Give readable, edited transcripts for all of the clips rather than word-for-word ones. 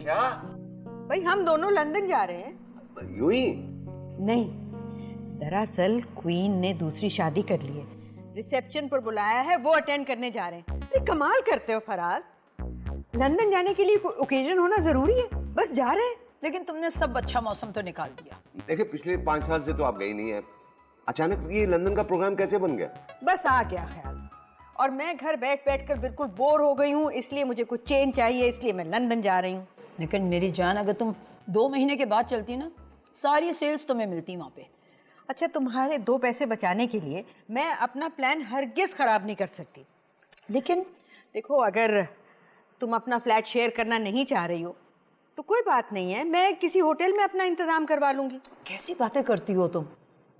क्या? भाई हम दोनों लंदन जा रहे हैं। यूं ही? नहीं, दरअसल क्वीन ने दूसरी शादी कर ली है, रिसेप्शन पर बुलाया है, वो अटेंड करने जा रहे हैं। तो कमाल करते हो फराज, लंदन जाने के लिए कोई ओकेजन होना जरूरी है? बस जा रहे हैं। लेकिन तुमने सब अच्छा मौसम तो निकाल दिया। देखिए पिछले 5 साल से तो आप गई नहीं है, अचानक ये लंदन का प्रोग्राम कैसे बन गया? बस आ गया ख्याल, और मैं घर बैठ बैठ कर बिल्कुल बोर हो गई हूँ, इसलिए मुझे कुछ चेंज चाहिए, इसलिए मैं लंदन जा रही हूँ। लेकिन मेरी जान, अगर तुम 2 महीने के बाद चलती ना, सारी सेल्स तुम्हें मिलती वहां पे। अच्छा, तुम्हारे 2 पैसे बचाने के लिए मैं अपना प्लान हरगिज खराब नहीं कर सकती। लेकिन देखो, अगर तुम अपना फ्लैट शेयर करना नहीं चाह रही हो तो कोई बात नहीं है, मैं किसी होटल में अपना इंतजाम करवा लूंगी। कैसी बातें करती हो तुम?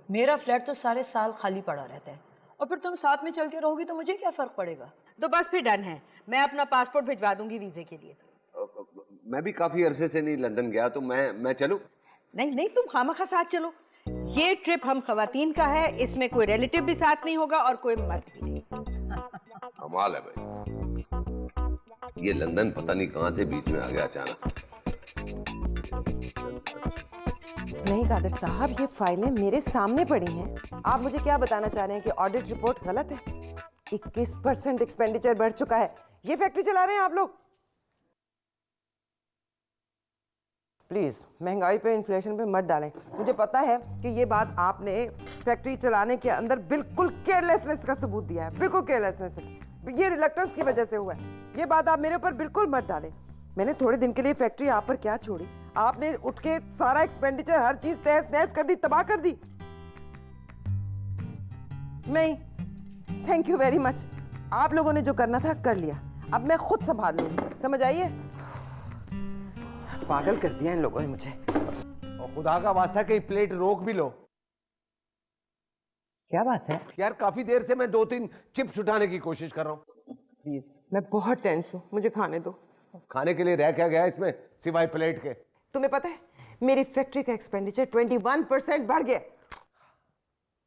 मेरा फ्लैट तो सारे साल खाली पड़ा रहता है, और फिर तुम साथ में चल के रहोगी तो मुझे क्या फर्क पड़ेगा? तो बस फिर डन है, मैं अपना पासपोर्ट भिजवा दूंगी वीजे के लिए। मैं भी काफी अरसे से नहीं लंदन गया, तो मैं चलूं? नहीं नहीं, तुम खामखा साथ चलो, ये ट्रिप हम खवातीन का है, इसमें कोई रिलेटिव भी साथ नहीं होगा और कोई मर्द भी नहीं। कमाल है भाई, ये लंदन पता नहीं कहां से बीच में आ गया अचानक। नहीं कादिर साहब, ये फाइलें मेरे सामने पड़ी हैं। आप मुझे क्या बताना चाह रहे हैं कि ऑडिट रिपोर्ट गलत है? 21% एक्सपेंडिचर बढ़ चुका है। ये फैक्ट्री चला रहे हैं आप लोग? प्लीज महंगाई पे, इन्फ्लेशन पे मत डालें। मुझे पता है कि ये बात आपने फैक्ट्री चलाने के अंदर बिल्कुल केयरलेसनेस का सबूत दिया है, बिल्कुल केयरलेसनेस, ये रिलक्टेंस की वजह से हुआ है। ये बात आप मेरे ऊपर बिल्कुल मत डालें। मैंने थोड़े दिन के लिए फैक्ट्री आप पर क्या छोड़ी? आपने उठ के सारा एक्सपेंडिचर, हर चीज तहस नहस कर दी, तबाह कर दी। नहीं, थैंक यू वेरी मच। आप लोगों ने जो करना था कर लिया, अब मैं खुद संभाल लूंगी, समझ आइए? पागल कर दिया इन लोगों ने मुझे। और खुदा का वास्ता कहीं प्लेट रोक भी लो। क्या बात है यार, काफी देर से मैं 2-3 चिप्स उठाने की कोशिश कर रहा हूँ। प्लीज, मैं बहुत टेंस हूँ, मुझे खाने दो। खाने के लिए रह क्या गया इसमें सिवाय प्लेट के? तुम्हें पता है मेरी फैक्ट्री का एक्सपेंडिचर 21% बढ़ गया।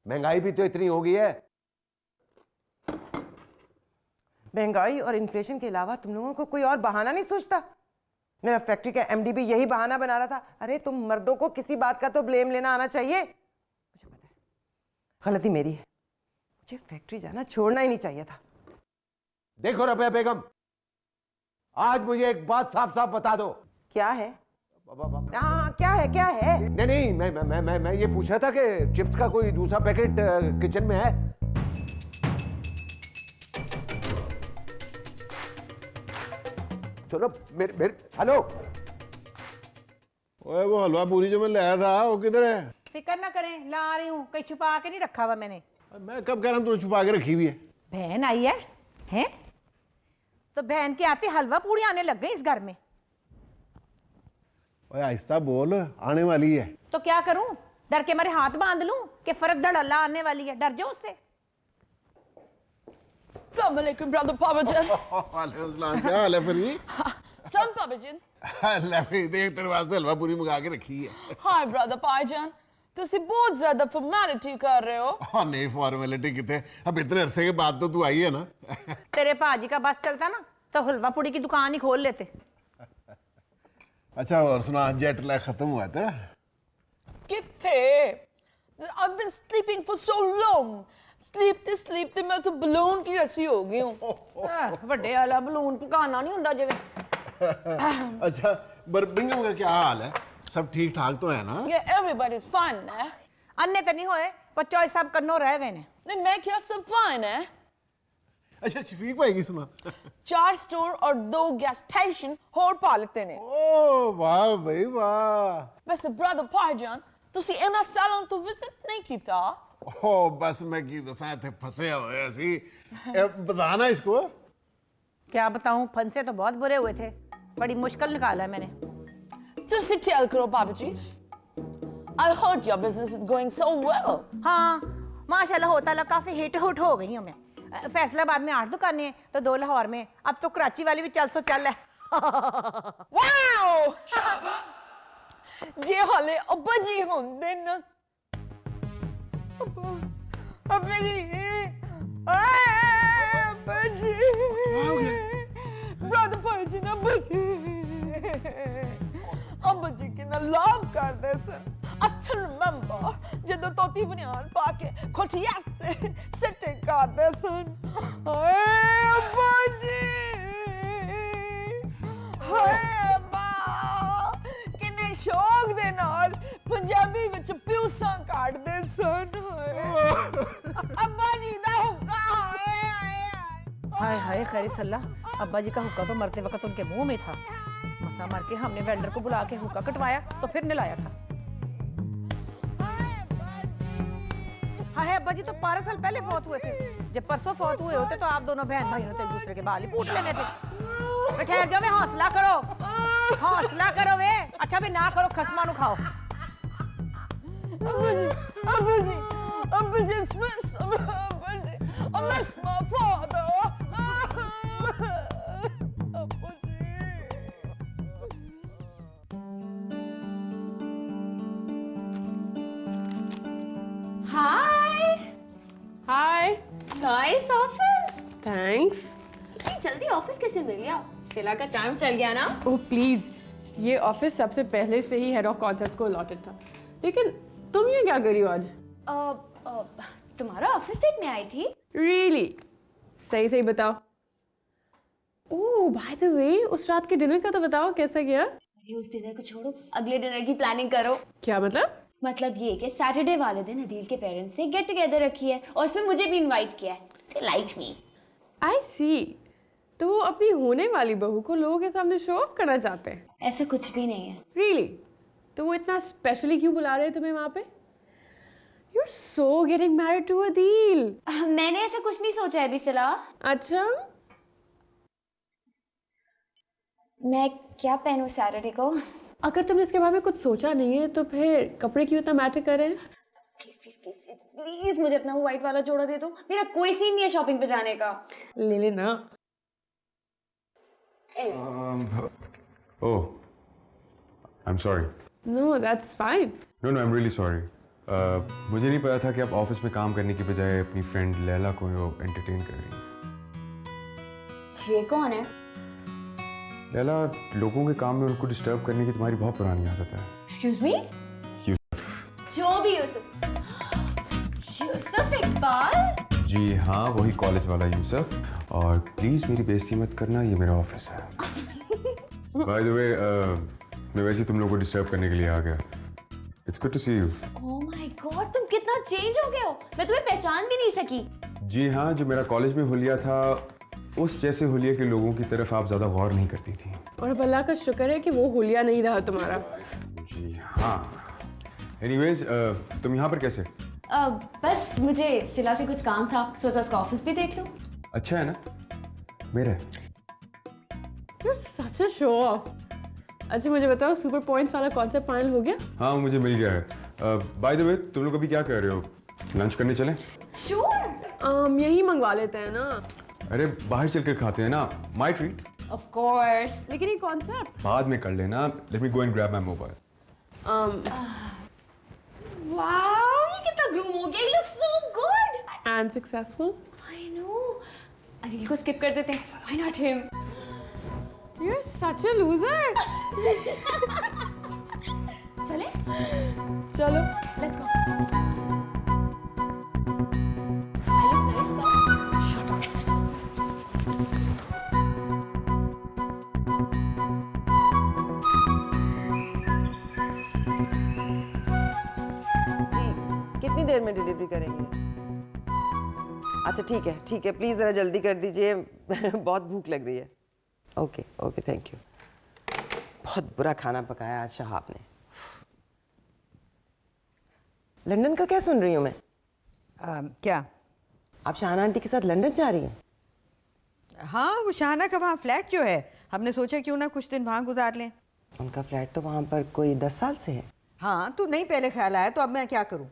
महंगाई भी तो इतनी हो गई है। महंगाई और इन्फ्लेशन के अलावा तुम लोगों को कोई और बहाना नहीं सोचता? मेरा फैक्ट्री का एमडी भी यही बहाना बना रहा था। अरे तुम मर्दों को किसी बात का तो ब्लेम लेना आना चाहिए। मुझे पता है गलती मेरी है, मुझे फैक्ट्री जाना छोड़ना ही नहीं चाहिए था। देखो रबिया बेगम, आज मुझे एक बात साफ साफ बता दो। क्या है? हाँ, क्या है, क्या है? नहीं, मैं ये पूछ रहा था कि चिप्स का कोई दूसरा पैकेट किचन में है? चलो मेरे हेलो। ओए, वो हलवा पूरी जो मैं लाया था वो किधर है? फिक्र ना करें, ला रही हूँ, कहीं छुपा के नहीं रखा हुआ मैंने। मैं कब कह रहा हूँ तूने छुपा के रखी हुई है? बहन आई है, हैं? तो बहन के आते हलवा पूरी आने लग गई इस घर में। ओए आहिस्ता बोल, आने वाली है। तो क्या करूं, डर के मारे हाथ बांध लूं कि फर्क धड़ल्ला आने वाली है, डर जाओ उससे। अस्सलाम वालेकुम ब्रदर पापाजन। वालेकुम सलाम, क्या हाल है फरी? अस्सलाम पापाजन। ले भाई देख, तेरे वास्ते हलवा पूरी मंगा के रखी है। हाय ब्रदर पापाजन, तुसी बहुत ज्यादा फॉर्मेलिटी कर रहे हो। हाँ नहीं, फॉर्मेलिटी कितने, अब इतने अरसे के बाद तो तू आई है ना। तेरे पाजी का बस चलता ना तो हलवा पूड़ी की दुकान ही खोल लेते। अच्छा और सुना, जेट लैग खत्म हुआ तेरा? किथे? I've been sleeping for so long. sleep मैं तो बलून की रस्सी हो गई हूँ। बड़े वाला बलून पकाना नहीं हुंदा जिवें। अच्छा, बर्मिंघम का क्या हाल है? सब ठीक ठाक तो है ना? Yeah, everybody's fine है। अन्ने तो नहीं होए, पर चॉइस सब कन्नों रह गए ने। नहीं, मैं क्या, सब फाइन है। अच्छा शफीक भाई की सुना? 4 स्टोर और 2 गैस स्टेशन होर पा लेते ने। ओ वाह भाई वाह। वैसे ब्रदर पापाजन, तुसी इना सालों तो विजिट नहीं कीता? ओ बस मैं की दसा थे फंसे हुए ऐसी। बताना इसको। क्या बताऊं, फंसे तो बहुत बुरे हुए थे, बड़ी मुश्किल निकाला है मैंने। तुसी टेल करो पापा जी। I heard your business is going so well. हाँ माशाल्लाह, होता ला काफी हिट हुट हो गई हूँ मैं। फैसलाबाद में 8 दुकानें हैं तो 2 लाहौर में, अब तो कराची वाली भी चल है। वाओ! जे हाले अब्बा जी होंदे न। अब्बा जी, अब्बा जी, ब्रदर पाजी ना अब्बा जी। मोटी बनियान पा के खटिया ते सिट्टे करदे सन। हाय अब्बा जी, हाय अब्बा किन्ने शौक दे नाल पंजाबी विच प्यूसां काटदे सन। अब्बा जी दा हुक्का, हाय हाय खैर सल्ला, अब्बा जी का हुक्का तो मरते वक्त उनके मुंह में था। मसा मार के हमने वेंडर को बुला के हुक्का कटवाया तो फिर नलाया था। हाय अब्बा जी तो 12 साल पहले फौत हुए थे। जब परसों फौत हुए होते तो आप दोनों बहन भाइयों ने एक दूसरे के बाल ही पूछ लेने थे। ठहर जाओ, वे हौसला करो, हौसला करो वे। अच्छा भी ना करो, खसमा नु खाओ। अब्बा जी, अब्बा जी, अब्बा जी, अब्बा जी, I miss my father. अब्बा जी। हाय हाय, नाइस ऑफिस। थैंक्स। इतनी जल्दी ऑफिस कैसे मिल गया? सिला का चार्म चल गया ना? ओह प्लीज, ये ऑफिस सबसे पहले से ही हेड ऑफ कॉन्सर्ट्स को अलॉटेड था। लेकिन तुम ये क्या कर रही हो आज? तुम्हारा ऑफिस देखने आई थी। रियली? सही सही बताओ। ओह बाय द वे, उस रात के डिनर का तो बताओ, कैसा गया? अरे उस डिनर को छोड़ो, अगले डिनर की प्लानिंग करो। क्या मतलब? मतलब ये कि सैटरडे वाले दिन अदील के पेरेंट्स ने गेट टुगेदर रखी है और उसमें मुझे भी इनवाइट किया है। They liked me. आई सी। तो वो अपनी होने वाली बहू को लोगों के सामने शो ऑफ करना चाहते हैं? ऐसा कुछ भी नहीं है। रियली? तो वो इतना स्पेशली क्यों बुला रहे तुम्हें वहां पे? You're so getting married to Adil. मैंने ऐसा कुछ नहीं सोचा है बिसला। अच्छा? मैं क्या पहनूं सैटरडे को? अगर तुमने इसके बारे में कुछ सोचा नहीं है तो फिर कपड़े क्यों इतना मैटर कर रहे हैं? प्लीज मुझे अपना वो व्हाइट वाला जोड़ा दे दो। मेरा कोई सीन नहीं है शॉपिंग पे जाने का। ले लेना। Oh, I'm sorry. No, that's fine. No, I'm really sorry. मुझे नहीं पता था कि आप ऑफिस में काम करने की बजाय अपनी फ्रेंड लैला को एंटरटेन कर रही हैं। ये कौन है? लैला, लोगों के काम में उनको डिस्टर्ब करने की तुम्हारी बहुत पुरानी आदत है। Excuse me? जो भी यूसुफ। यूसुफ इकबाल? जी हाँ, वही कॉलेज वाला यूसुफ। और प्लीज मेरी बेइज्जती मत करना, ये मेरा ऑफिस है। बाय द वे, मैं वैसे तुम लोगों को डिस्टर्ब करने के लिए आ गया। It's good to see you. Oh my God, तुम कितना चेंज हो गए हो। मैं तुम्हें पहचान भी नहीं सकी। जी हाँ, जो मेरा कॉलेज में हुलिया था, उस जैसे हुलिया के लोगों की तरफ आप ज्यादा गौर नहीं करती थी। और अब अल्लाह का शुक्र है कि वो हुलिया नहीं रहा तुम्हारा। जी हाँ। एनीवेज, तुम यहाँ पर कैसे? बस मुझे सिला से कुछ काम था, सोचा उसका ऑफिस भी देख लूं। अच्छा है ना? मेरा है। You're such a show off. अच्छा मुझे बताओ, सुपर पॉइंट्स वाला कॉन्सेप्ट फाइनल हो गया? हाँ, मुझे मिल गया है। बाय द वे, तुम लोग अभी क्या कर रहे हो? लंच करने चलें? Sure. यही मंगवा लेते हैं ना। अरे बाहर चलकर खाते हैं ना, माय ट्रीट। Of course. लेकिन ये कॉन्सेप्ट बाद में कर लेना। Let me go and grab my mobile. Wow, ये कितना ग्रूम हो गया। He looks so good. and successful. I know. Anil को स्किप कर देते हैं। Why not him? You're such a loser. चले? चलो। Let's go. I look nice now. Shut up. जी, कितनी देर में डिलीवरी करेंगे? अच्छा ठीक है, प्लीज़ ज़रा जल्दी कर दीजिए। बहुत भूख लग रही है। Okay okay, thank you. बहुत बुरा खाना पकाया आज शहाब ने। लंदन का क्या सुन रही हूँ मैं? क्या? आप शाहाना आंटी के साथ लंदन जा रही हैं? हाँ, वो शाहाना का वहाँ फ्लैट जो है, हमने सोचा क्यों ना कुछ दिन वहाँ गुजार लें। उनका फ्लैट तो वहाँ पर कोई 10 साल से है। हाँ, तो नहीं पहले ख्याल आया तो अब मैं क्या करूँ।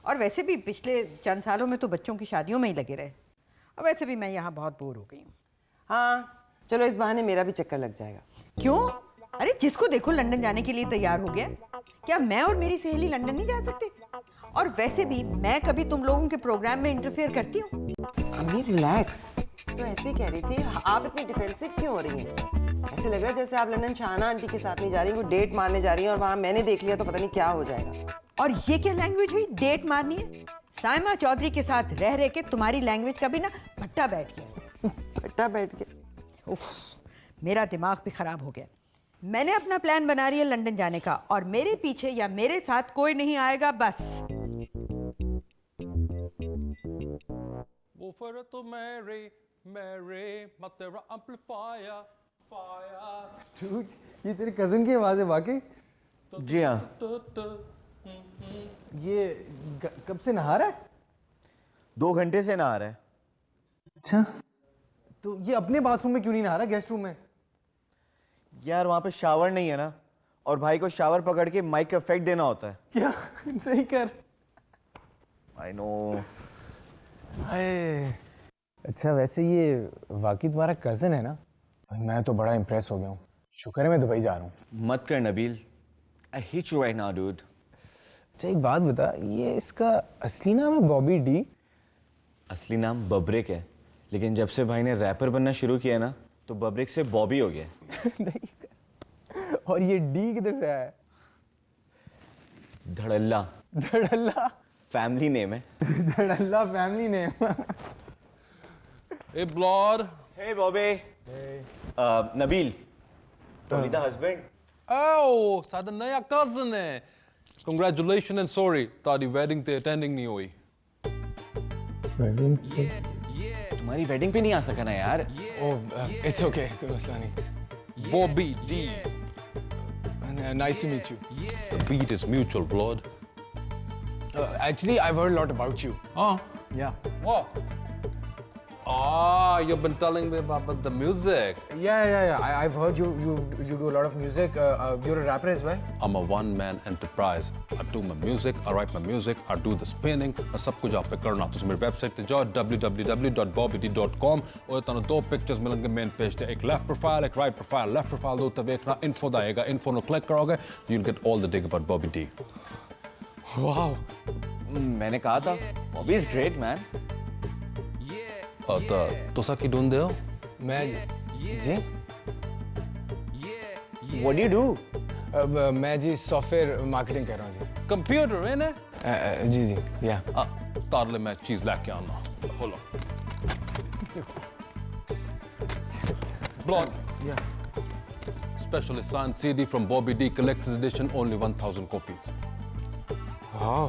और वैसे भी पिछले चंद सालों में तो बच्चों की शादियों में ही लगे रहे। और वैसे भी मैं यहाँ बहुत बोर हो गई हूँ। हाँ चलो, इस बहाने मेरा भी चक्कर लग जाएगा। क्यों? अरे जिसको देखो लंदन जाने के लिए तैयार हो गया। क्या मैं और मेरी सहेली लंदन नहीं जा सकते? और वैसे भी मैं कभी तुम लोगों के प्रोग्राम में इंटरफेयर करती हूँ? अम्मी रिलैक्स, तो ऐसे ही कह रही थी। आप इतनी डिफेंसिव क्यों हो रही हैं? ऐसे लग रहा है जैसे आप लंदन शाहाना आंटी के साथ नहीं जा रही, वो डेट मारने जा रही हैं और वहाँ मैंने देख लिया तो पता नहीं क्या हो जाएगा। और ये क्या लैंग्वेज हुई, डेट मारनी है? साइमा चौधरी के साथ रह रह के तुम्हारी लैंग्वेज का भी ना भट्टा बैठ गया। भट्टा बैठ गया। उफ, मेरा दिमाग भी खराब हो गया। मैंने अपना प्लान बना रही है लंदन जाने का, और मेरे पीछे या मेरे साथ कोई नहीं आएगा बस। वो फिर तो मेरे मत तेरा एम्पलीफायर फायर। ये तेरे कजिन की आवाज है वाकई? जी हाँ। ये कब से नहा रहा है? 2 घंटे से नहा रहा है। अच्छा, तो ये अपने बाथरूम में क्यों नहीं नहा रहा, गेस्ट रूम में? यार वहाँ पे शावर नहीं है ना, और भाई को शावर पकड़ के माइक का इफेक्ट देना होता है। क्या? नहीं कर। I know. अच्छा, वैसे ये वाकई तुम्हारा कजिन है ना? मैं तो बड़ा इम्प्रेस हो गया हूँ। शुक्र है मैं दुबई जा रहा हूँ। मत कर Nabeel, I hate you right now dude. अच्छा एक बात बता, ये इसका असली नाम है बॉबी डी? असली नाम बब्रिक है, लेकिन जब से भाई ने रैपर बनना शुरू किया ना, तो बब्रिक से बॉबी हो गया। नहीं। और ये डी किधर से आया? धड़ल्ला। धड़ल्ला फैमिली नेम है। Dhadla family name. Hey blood. Hey Bobby. Hey. Nabil. Tony the husband. Oh, सादा नया cousin है. Congratulations and sorry, तारी wedding ते attending नहीं हुई. Wedding? तुम्हारी wedding पे नहीं आ सका ना यार. Oh, it's okay, कोई मसला नहीं. Bobby D. Nice to meet you. The beat is mutual, blood. Actually, I've heard a lot about you. Oh. Yeah. What? Ah, you've been telling me about the music. Yeah. I've heard you do a lot of music. You're a rapper as well. I'm a one-man enterprise. I do my music, I write my music, I do the spinning. मैं सब कुछ आप पे करना। तुम मेरी website पे जाओ www.bobbyd.com और तानो 2 पिक्चर्स मिलेंगे मेन पेज पे, एक लेफ्ट प्रोफाइल, एक राइट प्रोफाइल। लेफ्ट प्रोफाइल दो तो देखना इन्फो आएगा, इन्फो नो क्लिक करोगे, you'll get all the dig about Bobby D. Wow. मैंने कहा था, Bobby is great man. तो साकी ढूंढते हो? मैं जी? What do you do? मैं जी सॉफ्टवेयर मार्केटिंग कर रहा हूँ जी। कंप्यूटर है ना? जी या। तारले मैं चीज लेके आना। बोलो। Blog. Yeah. Specially signed CD from Bobby D collector's edition, only 1,000 copies. Wow.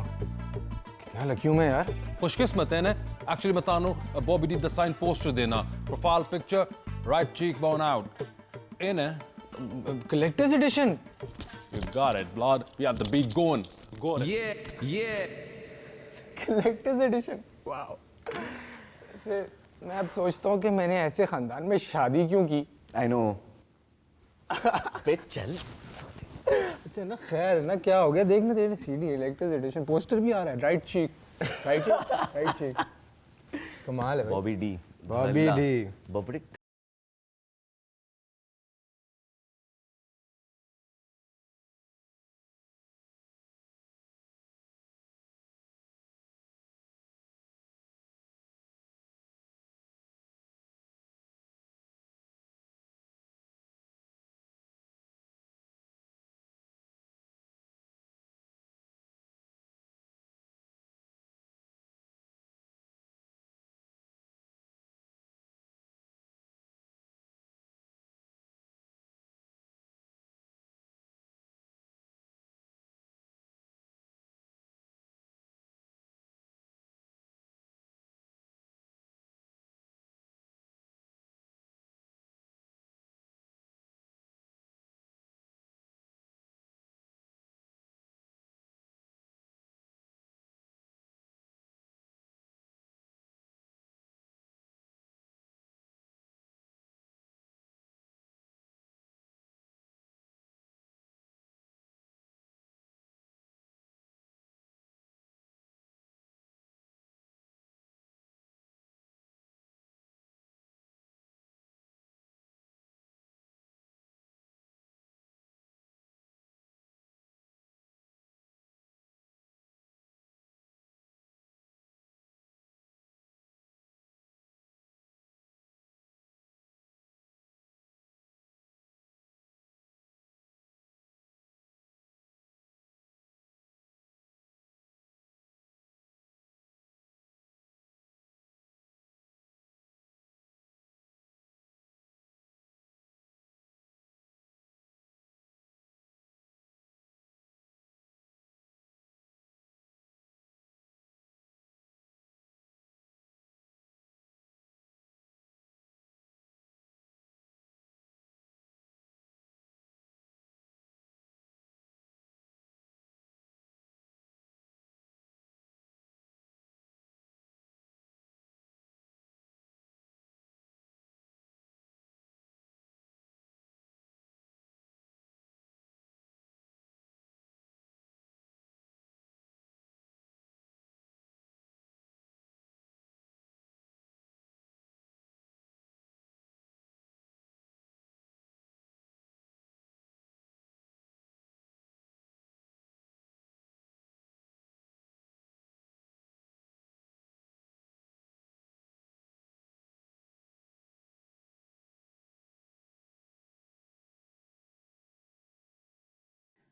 कितना लकी हूँ मैं यार। खुशकिस्मत है ना? Actually बतानो, Bobby D the signed poster देना, profile picture, right cheekbone out. In है? Collector's edition. You got it, blood. We have the beat going. Got it. Yeah. Collector's edition. Wow. वैसे मैं अब सोचता हूँ कि मैंने ऐसे खानदान में शादी क्यों की? I know. पे चल। अच्छा ना, खैर ना, क्या हो गया? देखना तेरे CD collector's edition पोस्टर भी आ रहा है। राइट चीक। कमाल है भाई। बॉबी डी। बब्रिक।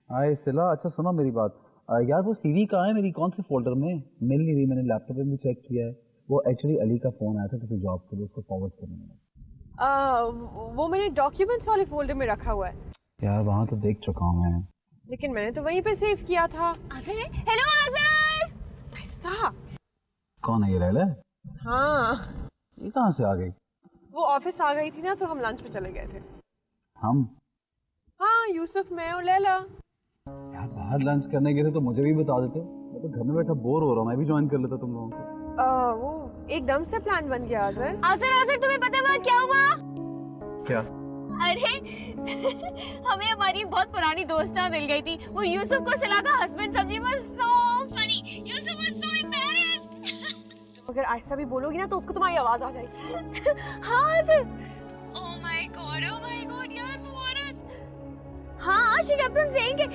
हाय सिला, अच्छा सुनो मेरी बात। यार वो सीवी कहाँ है मेरी, कौन से फोल्डर में? मिल नहीं रही, मैंने लैपटॉप में भी चेक किया है। वो एक्चुअली अली का फोन आया था किसी जॉब के लिए, उसको फॉरवर्ड करने में। वो मैंने डॉक्यूमेंट्स वाले फोल्डर में रखा हुआ है। यार वहाँ तो देख चुका हूँ मैं, लेकिन मैंने तो वहीं पे सेव किया था। आज़र है? हेलो आज़र। ऐसा? कौन है ये लैला? हाँ। ये कहाँ से आ गई? वो ऑफिस आ गई थी ना, तो हम लंच पे चले गए थे। हम? हाँ, यूसुफ, मैं और लैला। यार बाहर लंच करने गए थे तो मुझे भी बता देते, मैं तो घर में बैठा बोर हो रहा हूँ, मैं भी ज्वाइन कर लेता तुम लोगों को। वो एकदम से प्लान बन गया आज़र। आज़र तुम्हें पता है क्या हुआ? क्या? अरे हमें हमारी बहुत पुरानी दोस्ता मिल गई थी, वो यूसुफ को सिला का हस्बैंड समझी। वो so funny, Yusuf was so embarrassed. अगर ऐसा भी बोलोगी ना तो उसको तुम्हारी आवाज आ जाएगी। हाँ आज़र। ओह माय गॉड यार वो औरत। हाँ शी केप्ट ऑन सेइंग ये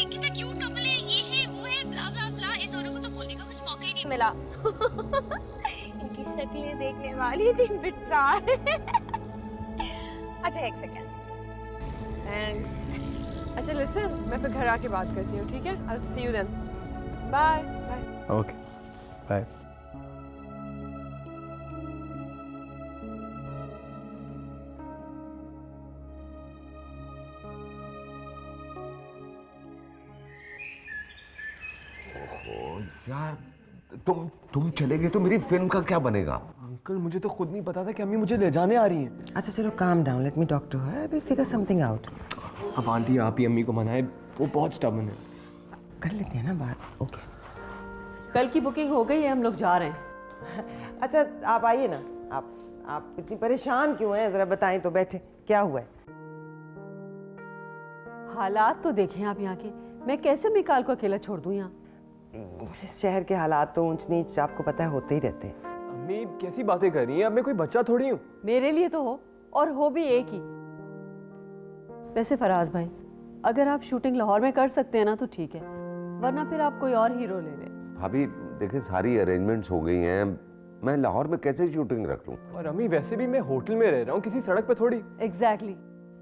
कितना क्यूट कपल है, ये है वो है, ब्ला ब्ला ब्ला। इन दोनों को तो बोलने का कुछ मौका ही नहीं मिला। इनकी शक्लें देखने वाली थी बेचारे। अच्छा एक सेकंड। थैंक्स। अच्छा लिसन, मैं फिर घर आके बात करती हूँ, ठीक है? I will see you then. Bye bye. Okay bye. यार तुम चले गए तो मेरी फिल्म का क्या बनेगा? अंकल मुझे तो खुद नहीं पता था कि अम्मी मुझे ले जाने आ रही हैं। अच्छा चलो calm down, let me talk to her, we figure something out. अब आंटी आप ही अम्मी को मनाए, वो बहुत स्टबर्न है। कर लेते हैं ना बात। ओके कल की बुकिंग हो गई है, हम लोग जा रहे हैं। अच्छा आप आइए ना। आप इतनी परेशान क्यों हैं, जरा बताएं तो। बैठे, क्या हुआ है? हालात तो देखें आप यहाँ के, मैं कैसे मिकाल को अकेला छोड़ दूँ यहाँ? इस शहर के हालात तो ऊंच नीच आपको पता है होते ही रहते हैं। अम्मी कैसी बातें कर रही हैं, अब मैं कोई बच्चा थोड़ी हूँ। मेरे लिए तो हो, और हो भी एक ही। वैसे फराज भाई, अगर आप शूटिंग लाहौर में कर सकते हैं ना तो ठीक है, वरना फिर आप कोई और हीरो ले लें। भाभी देखिए सारी अरेंजमेंट्स हो गई हैं, मैं लाहौर में कैसे शूटिंग रख लूं? और अम्मी वैसे भी मैं होटल में रह रहा हूँ, किसी सड़क पे थोड़ी। एग्जैक्टली।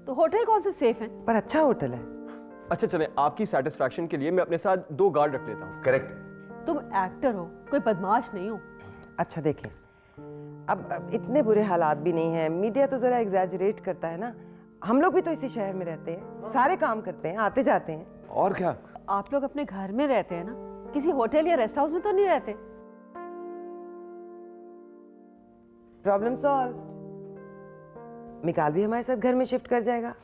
तो होटल कौन से सेफ है? पर अच्छा होटल है। अच्छा चले, आपकी सेटिस्फैक्शन के लिए मैं अपने साथ 2 गार्ड रख लेता हूँ। करेक्ट। तुम एक्टर हो, कोई बदमाश नहीं हो। अच्छा देखें, अब इतने बुरे हालात भी नहीं हैं, मीडिया तो जरा एग्जैजरेट करता है ना। हम लोग भी तो इसी शहर में रहते हैं, सारे काम करते हैं, आते जाते हैं। और क्या? आप लोग अपने घर में रहते हैं ना, किसी होटल या रेस्ट हाउस में तो नहीं रहते। Problem solve. मिकाल भी हमारे साथ घर में शिफ्ट कर जाएगा,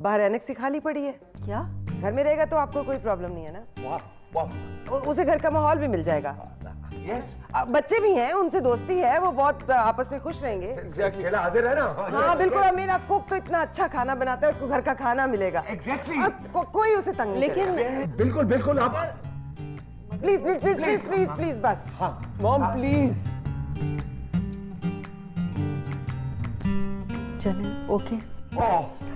बाहर एनेक्स से खाली पड़ी है। क्या? घर में रहेगा तो आपको कोई प्रॉब्लम नहीं है ना। उसे घर का माहौल भी मिल जाएगा। यस। बच्चे भी हैं, उनसे दोस्ती है, वो बहुत आपस में खुश रहेंगे। चला हाजिर है ना? हाँ बिल्कुल। अब मेरा कुक तो इतना अच्छा खाना बनाता है, उसको घर का खाना मिलेगा। एग्जैक्टली। कोई उसे तंग नहीं लेकिन करेगा। बिल्कुल बिल्कुल। आप please please please please please please बस। Mom please. चलें, ओके।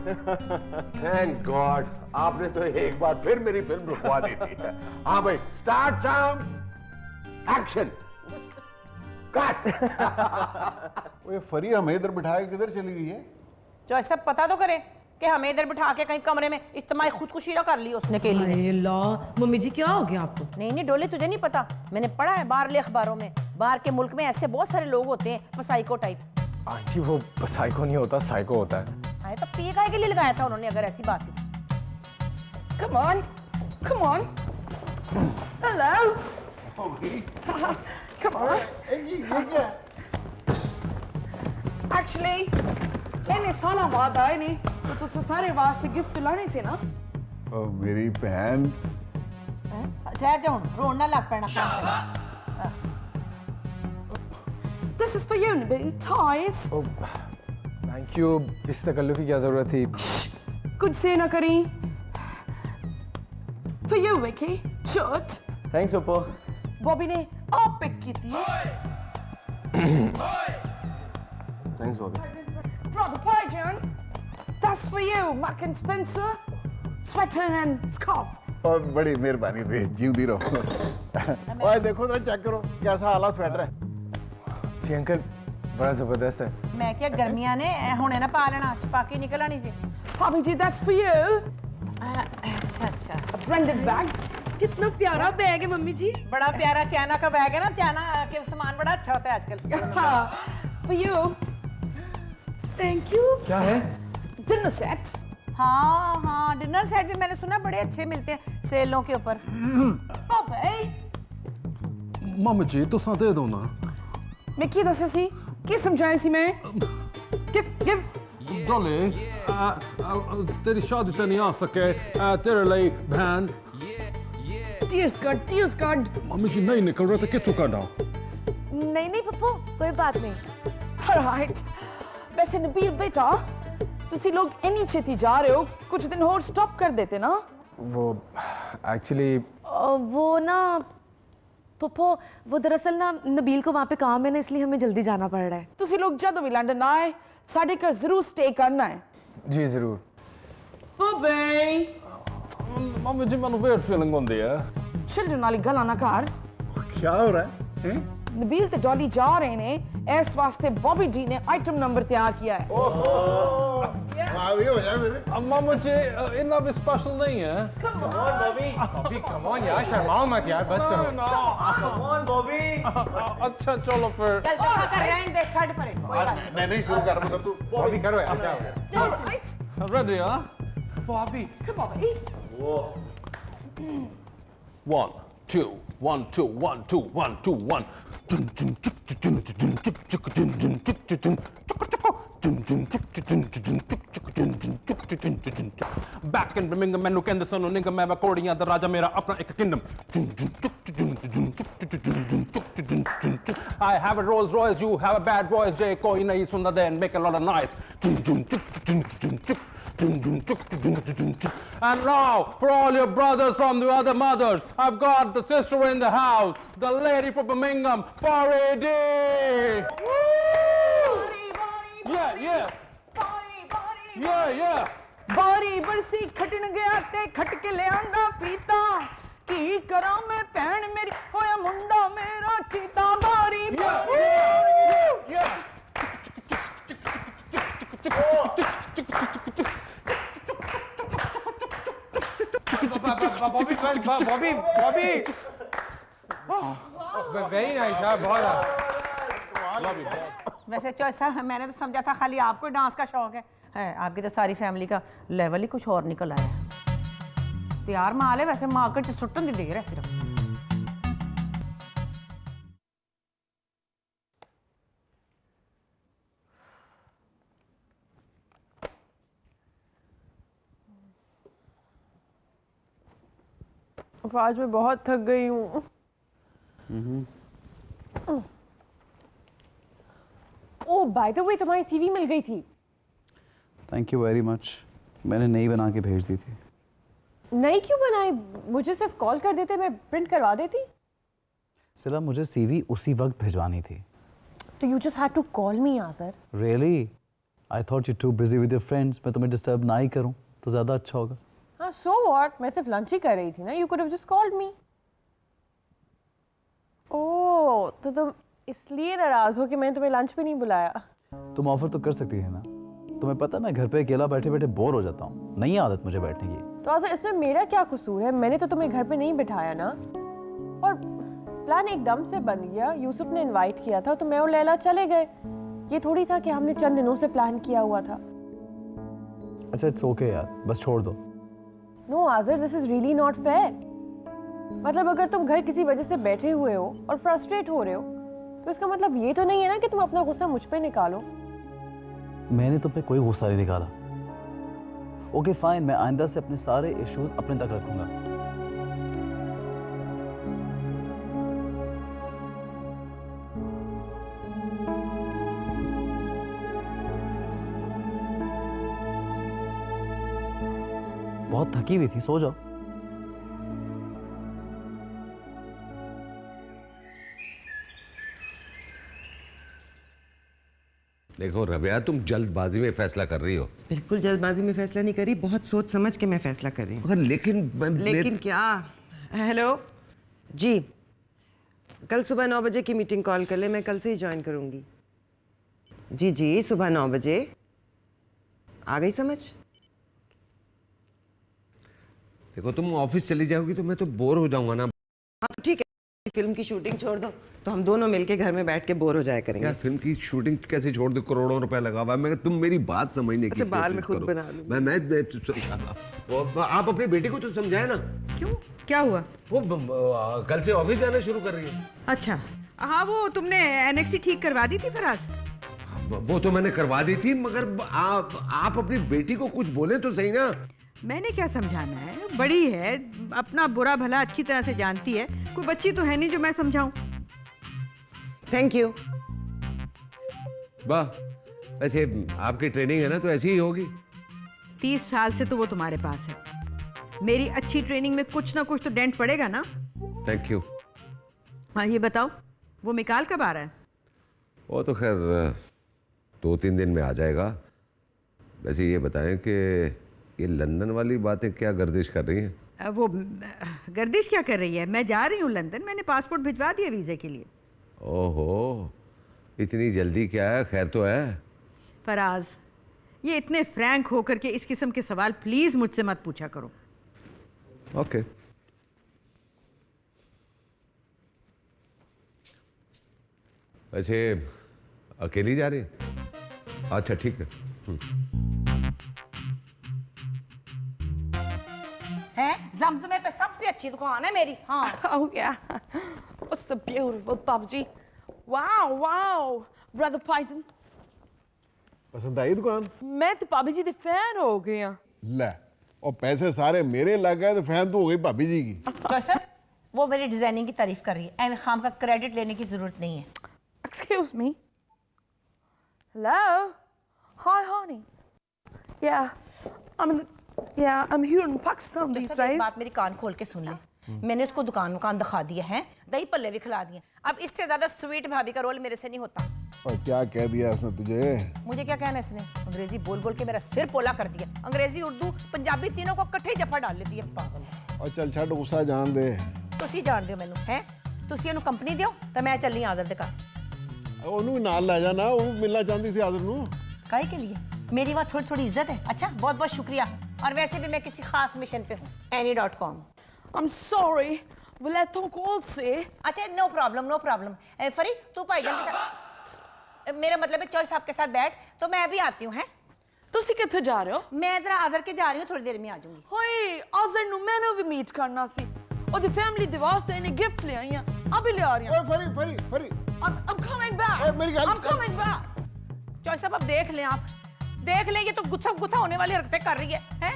थैंक गॉड, आपने तो एक बार फिर मेरी फिल्म रुकवा दी थी। हाँ भाई, स्टार्ट साउंड, एक्शन, कट। ये फरी हमें इधर बिठाया किधर चली गई है? जो ऐसा पता तो करे कि हमें इधर बिठा के कहीं कमरे में इज्तिमाई खुदकुशी ना कर ली उसने के लिए। अल्लाह मम्मी जी क्या हो गया आपको? नहीं डोली, तुझे नहीं पता, मैंने पढ़ा है बाहरले अखबारों में, बाहर के मुल्क में ऐसे बहुत सारे लोग होते हैं साइको टाइप। आंटी वो साइको नहीं होता, साइको होता है। आए तो पी गाय के लिए लगाया था उन्होंने, अगर ऐसी बात थी। Come on, come on. Hello. Come on. Actually, इन्हें सालों बाद आए नहीं तो तुझसे सारे वास्ते गिफ्ट लाने से ना। ओ मेरी बहन। जा जाओ, रोना लग पड़ना। This is for you, Nabil. Toys. Thank you. इस तकल्लुफ़ की क्या जरूरत थी? कुछ से ना करी। For you, Vicky. Shirt. Thanks Oppo. Bobby ने आप पिक की थी। Thanks Bobby. Brother Pigeon. That's for you, Mac and Spencer. Sweater and scarf. बहुत बड़ी मेहरबानी थी, जीवती रहो। ओए देखो जरा, चेक करो कैसा आला स्वेटर है। जी अंकल, बड़ा जबरदस्त है। मैं क्या गर्मियां ने हुणे ना पा लेना, छपा के निकल आनी सी। Bobby ji, that's for you. अच्छा अच्छा, ब्रांडेड बैग। कितना प्यारा बैग है मम्मी जी। बड़ा प्यारा चाइना का बैग है ना, चाइना के सामान बड़ा अच्छा होता है आजकल। For you. Thank you. क्या है? Dinner set. हाँ हाँ, डिनर सेट भी मैंने सुना बड़े अच्छे मिलते हैं सेलों के ऊपर। मम्मी जी तुसा दे दो ना। मैं की दस सी की समझाई सी मैं। गिव डॉली तेरी शादी ते नहीं आ सके तेरे लिए बहन। Tears card. मम्मी जी नहीं निकल रहा था कितों का डाउ। नहीं पप्पू कोई बात नहीं। ऑलराइट। वैसे नबील बेटा तुसी लोग इन्नी छेती जा रहे हो, कुछ दिन और स्टॉप कर देते ना। वो एक्चुअली वो ना पप्पू, वो दरअसल ना नबील को वहाँ पे काम है ना, इसलिए हमें जल्दी जाना पड़ रहा है। तुसी लोग जब भी लंदन आए साढ़े घर जरूर स्टे करना है। जी जरूर। बॉबी मम्मी जी मैंने वेट फीलिंग होती है। चिल्ड्रन वाली गल्ला ना कर। क्या हो रहा है? नबील ते डॉली जा रहे ने, इस वास्ते बॉबी जी ने आइटम नंबर तैयार किया है। भाभी हो जाए मेरे। अम्मा मुझे इतना भी स्पेशल नहीं है। Come on, Bobby. Bobby, come on यार, शर्माओ मत यार, बस करो। Come on, Bobby. अच्छा चलो फिर। चल दफा कर रहने दे, छड़ परे। मैं नहीं शुरू कर मतलब तू। बॉबी करो यार। रेडी हाँ? Bobby. Come on, Bobby. 1 2 1 2 1 2 1 2 1. Back in Birmingham ਮੈਨੂੰ ਕਹਿੰਦੇ ਸਨ ਨਿੰਗਾ ਮੈਂ ਕੋੜੀਆਂ ਦਾ ਰਾਜਾ ਮੇਰਾ ਆਪਣਾ ਇੱਕ Kingdom. I have a Rolls Royce, you have a bad boys, J कोई नहीं सुनता then make a lot of noise. And now, for all your brothers from the other mothers, I've got the sister in the house, the lady from Birmingham, Parody! Yeah. बारी बरसी खटन गया ते खट के ले आंदा फीता, की करा मैं भैन मेरी होया मुंडा मेरा चीता। बारी Bobby! Very nice, हाँ बहुत। वैसे चॉइस मैंने तो समझा था खाली आपको डांस का शौक है, आपकी तो सारी फैमिली का लेवल ही कुछ और निकल आया है। तैयार माल है वैसे, मार्केट से सुट्टन की देर है सिर्फ। आज मैं बहुत थक गई हूँ। ओह बाय द वे तुम्हारी सीवी मिल गई थी। Thank you very much. मैंने नई बना के भेज दी थी। नई क्यों बनाई? मुझे सिर्फ कॉल कर देते, मैं प्रिंट करवा देती। सिला मुझे सीवी उसी वक्त भिजवानी थी। तो you just had to call me आसर। Really? I thought you too busy with your friends. मैं तुम्हें डिस्टर्ब ना ही करूं तो ज़्यादा अच्छा होगा। हाँ सो व्हाट, मैं सिर्फ लंच ही कर रही थी ना, you could have just called me. Oh तो तुम इसलिए नाराज हो कि मैंने तुम्हें लंच पे नहीं बुलाया। तुम ऑफर तो कर सकती थी ना। तुम्हें पता मैं घर पे अकेला बैठे बैठे बोर हो जाता हूँ, नहीं आदत मुझे बैठने की। तो आसर इसमें मेरा क्या कसूर है? मैंने तो तुम्हें घर पे नहीं बिठाया ना। और प्लान एकदम से बन गया, यूसुफ ने इनवाइट किया था तो मैं और लैला चले गए। ये थोड़ी था कि हमने चंद दिनों से प्लान किया हुआ था। अच्छा इट्स ओके यार, बस छोड़ दो। No Azhar, this is really not fair. मतलब अगर तुम घर किसी वजह से बैठे हुए हो और फ्रस्ट्रेट हो रहे हो तो इसका मतलब ये तो नहीं है ना कि तुम अपना गुस्सा मुझ पे निकालो। मैंने तुम पे कोई गुस्सा नहीं निकाला। ओके फाइन, मैं आइंदा से अपने सारे इश्यूज अपने तक रखूंगा। बहुत थकी हुई थी, सो जाओ। देखो रबिया, तुम जल्दबाजी में फैसला कर रही हो। बिल्कुल जल्दबाजी में फैसला नहीं करी, बहुत सोच समझ के मैं फैसला कर रही हूँ। मगर लेकिन क्या? हेलो जी, कल सुबह 9 बजे की मीटिंग कॉल कर ले, मैं कल से ही ज्वाइन करूँगी। जी सुबह 9 बजे। आ गई समझ? देखो तुम ऑफिस चली जाओगी तो मैं तो बोर हो जाऊंगा ना। हाँ तो ठीक है, फिल्म की शूटिंग छोड़ दो तो हम दोनों मिलके घर में बैठ के बोर हो जाया करेंगे। यार फिल्म की शूटिंग कैसे छोड़ दो, करोड़ों रुपए लगा हुआ है। मैं तुम मेरी बात समझने की बाल में कोशिश खुद करो। बना लूं। आप अपनी बेटी को तो समझाए ना। क्यों, क्या हुआ? वो कल से ऑफिस जाना शुरू कर रही है। अच्छा, हाँ वो तुमने एनेक्सी ठीक करवा दी थी फराज? वो तो मैंने करवा दी थी, मगर आप अपनी बेटी को कुछ बोले तो सही ना। मैंने क्या समझाना है, बड़ी है, अपना बुरा भला अच्छी तरह से जानती है, कोई बच्ची तो है नहीं जो मैं समझाऊं। Thank you. वाह, वैसे आपकी ट्रेनिंग है ना तो ऐसी ही होगी। 30 साल से तो वो तुम्हारे पास है, मेरी अच्छी ट्रेनिंग में कुछ ना कुछ तो डेंट पड़ेगा ना। Thank you. हाँ ये बताओ, वो मिकाल कब आ रहा है? वो तो खैर 2-3 दिन में आ जाएगा। वैसे ये बताएं कि ये लंदन वाली बातें क्या गर्दिश कर रही हैं? वो गर्दिश क्या कर रही है, मैं जा रही हूँ लंदन, मैंने पासपोर्ट भिजवा दिया वीज़े के लिए। ओहो, इतनी जल्दी क्या है, खैर तो है। फराज, ये इतने फ्रैंक होकर के इस किस्म के सवाल प्लीज मुझसे मत पूछा करो। ओके। वैसे अकेली जा रही? अच्छा ठीक है। है जमजमे पे सबसे अच्छी दुकान है मेरी। हाँ। Oh yeah. What's the beautiful Babaji? Wow, wow. Brother Python. पसंद आई दुकान? मैं तो भाभी जी दी फैन हो गई हूं। ले, और पैसे सारे मेरे लग गए तो फैन तो हो गई भाभी जी की। जॉयसर, वो मेरी डिजाइनिंग की तारीफ कर रही है, एम खाम का क्रेडिट लेने की जरूरत नहीं है। Excuse me. Hello. Hi, honey. Yeah, I'm here in Pakistan these days. बात मेरी कान खोल के सुन ले। मैंने उसको दुकान दिखा दिया है, दही पल्ले भी खिला दिए। अब इससे ज्यादा स्वीट भाभी का रोल मेरे से नहीं होता। और क्या कह दिया उसने तुझे? मुझे क्या कहना इसने, अंग्रेजी बोल बोल के मेरा सिर पोला कर दिया। अंग्रेजी उर्दू पंजाबी तीनों को इकट्ठे जफा डाल लेती है पागल। और चल छੱਡ गुस्सा जान दे। ਤੁਸੀਂ ਜਾਣਦੇ ਹੋ ਮੈਨੂੰ ਹੈ, ਤੁਸੀਂ ਇਹਨੂੰ ਕੰਪਨੀ ਦਿਓ ਤਾਂ ਮੈਂ ਚੱਲੀ ਆਜ਼ਰ ਦੇ ਘਰ। ਉਹਨੂੰ ਨਾਲ ਲੈ ਜਾ ਨਾ, ਉਹ ਮਿਲਣਾ ਚਾਹੁੰਦੀ ਸੀ ਆਜ਼ਰ ਨੂੰ। काहे के लिए? मेरी वहाँ थोड़ी थोड़ी इज्जत है। अच्छा, बहुत बहुत शुक्रिया। और वैसे भी मैं किसी खास मिशन पे हूँ, any.com। I'm sorry, will I talk also? अच्छा, no problem। फरी, तू भाईजान के साथ, मेरा मतलब है चॉइस आपके साथ बैठ, तो मैं भी आती हूँ। हैं? ਤੁਸੀਂ ਕਿੱਥੇ ਜਾ ਰਹੇ ਹੋ? मैं जरा आजर के जा रही हूँ, थोड़ी देर में आ जाऊंगी। ਹਾਏ ਆਜ਼ਰ ਨੂੰ ਮੈਨੂੰ ਵੀ ਮੀਟ ਕਰਨਾ ਸੀ, ਉਹਦੀ ਫੈਮਿਲੀ ਦੇ ਵਾਸਤੇ ਇਹਨੇ ਗਿਫਟ ਲੈ ਆਈਆਂ, ਅਭੀ ਲੈ ਆ ਰਹੀ ਹਾਂ। ਓਏ ਫਰੀ I'm coming back। मेरी गल I'm coming back। चॉइस साहब अब देख लें, आप देख लें, ये तो गुत्था होने वाली हरकतें कर रही है, हैं?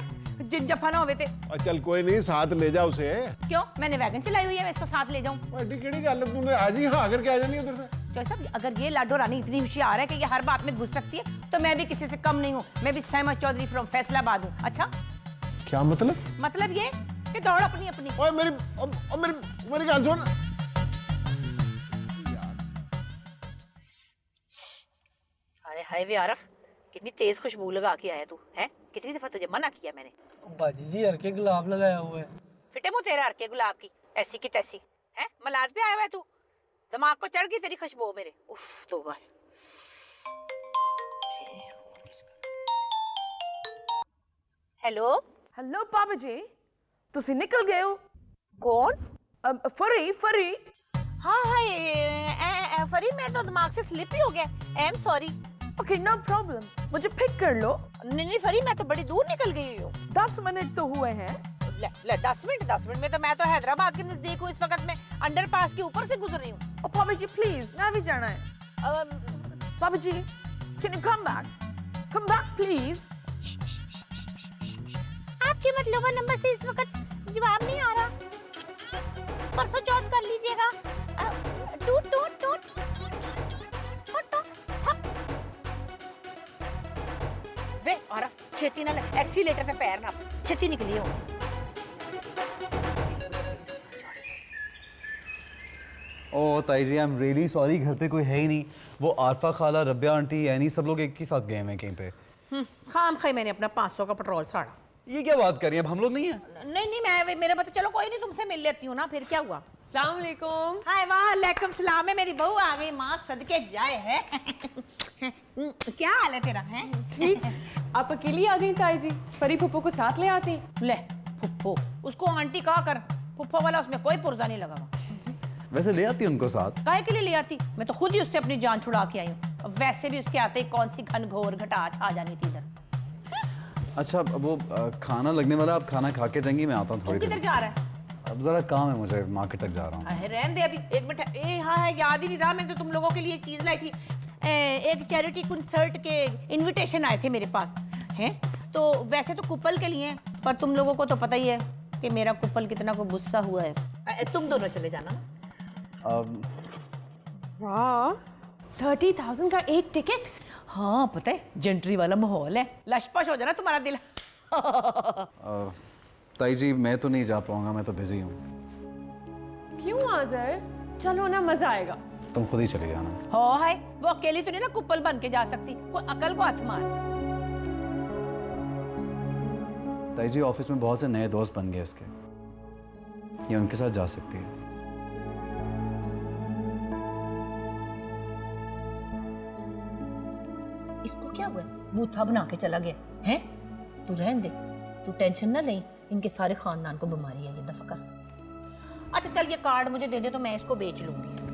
जिन जफा ना होवे थे। और चल कोई नहीं, साथ ले जा उसे। क्यों, मैंने वैगन चलाई हुई है, मैं इसको साथ ले जाऊं? एडी केड़ी गल तूने आज ही हाँ करके आ जानी उधर से। चॉइस साहब, अगर ये लाडो रानी इतनी होशियार है कि ये हर बात में घुस सकती है, तो मैं भी किसी से कम नहीं हूँ। मैं भी सहमत चौधरी फ्रॉम फैसलाबाद हूँ। अच्छा, क्या मतलब? मतलब ये कि दौड़ अपनी अपनी। ओए मेरी गल सुन। हाय वे आरफ, कितनी तेज खुशबू लगा के आया तू, है? कितनी दफा तुझे मना किया मैंने। बाजी जी हरके गुलाब लगाया हुआ है। फिटे मुंह तेरा हरके गुलाब की, ऐसी की तैसी है। मलाज पे आया हुआ है तू, दिमाग को चढ़ गई तेरी खुशबू मेरे। उफ तौबा। हेलो पापा जी, ਤੁਸੀਂ ਨਿਕਲ ਗਏ ਹੋ? कौन? फरी। हाँ फरी, मैं तो दिमाग से स्लिप ही हो गया। I am sorry. Okay, no problem, मुझे पिक कर लो। नहीं फरी, मैं तो बड़ी दूर निकल गई हूँ। 10 मिनट तो हुए हैं। ले 10 मिनट में तो मैं तो हैदराबाद के नजदीक हूँ। इस वक्त मैं अंडरपास के ऊपर से गुजर रही हूँ। ओ पापा जी प्लीज, मैं भी जाना है। पापा जी, can you come back please? आपके मतलब नंबर से इस वक्त जवाब नहीं आ रहा, परसों चौथ कर लीजिएगा। टूट वे आरफ, छेती ना एक्सीलेटर पे पैर ना, छेती निकली हो। ओ ताई जी, आई एम रियली सॉरी, घर पे कोई है ही नहीं। वो आरफा खाला, रबिया आंटी, यानी सब लोग एक ही साथ गए हैं कहीं पे। खाम खाई मैंने अपना 500 का पेट्रोल साड़ा। ये क्या बात कर रही हैं, अब हम लोग नहीं हैं? नहीं मैं मेरा मतलब, चलो कोई नहीं, तुमसे मिल लेती हूँ ना, फिर क्या हुआ। अस्सलाम वालेकुम। हाय वालेकुम सलाम है, मेरी बहू आ गई, माँ सदके जाए है। क्या हाल है तेरा? है ठीक। आप अकेली आ गई ताई जी, परी फूफो को साथ ले आती। ले फुप्पो, उसको आंटी कहा कर। फुप्पो वाला उसमें कोई पुर्जा नहीं लगा हुआ। वैसे ले आती उनको साथ? काहे के लिए ले आती? मैं तो खुद ही उससे अपनी जान छुड़ा के आई हूँ। वैसे भी उसके आते ही कौन सी घनघोर घटाच आ जानी थी इधर। अच्छा वो खाना लगने वाला, आप खाना खा के जाएंगी, मैं आता हूँ थोड़ी देर। किधर जा रहा है? अब जरा काम है मुझे, मार्केट तक जा रहा हूँ। अरे रहने दे अभी, एक मिनट। ए हाँ है, याद ही नहीं रहा। मैंने तो तुम लोगों के लिए एक चीज लाई थी। एक चैरिटी कंसर्ट के इनविटेशन आए थे मेरे पास हैं। तो वैसे तो कुपल के लिए, पर तुम लोगों को तो पता ही है कि मेरा कुपल कितना को गुस्सा हुआ है। तुम दोनों चले जाना। वाह, 30,000 का एक टिकट? हाँ पता है, जेंट्री वाला माहौल है। लशपश हो जाना तुम्हारा दिल। ताई जी मैं तो नहीं जा पाऊंगा, मैं तो बिजी हूँ। क्यों आज़र? चलो ना, मजा आएगा। तुम खुद ही चले जाना। हो है, वो अकेली तो नहीं ना कुपल बन के जा सकती। कोई अकल को हाथ मार। ताई जी ऑफिस में बहुत से नए दोस्त बन गए उसके, ये उनके साथ जा सकती है। इसको क्या हुआ? बूथा बना के चला गया है। तू रहने दे, तू टेंशन ना ले। इनके सारे खानदान को बीमारी है, ये दफा कर। अच्छा चल, ये कार्ड मुझे दे दे तो मैं इसको बेच लूंगी।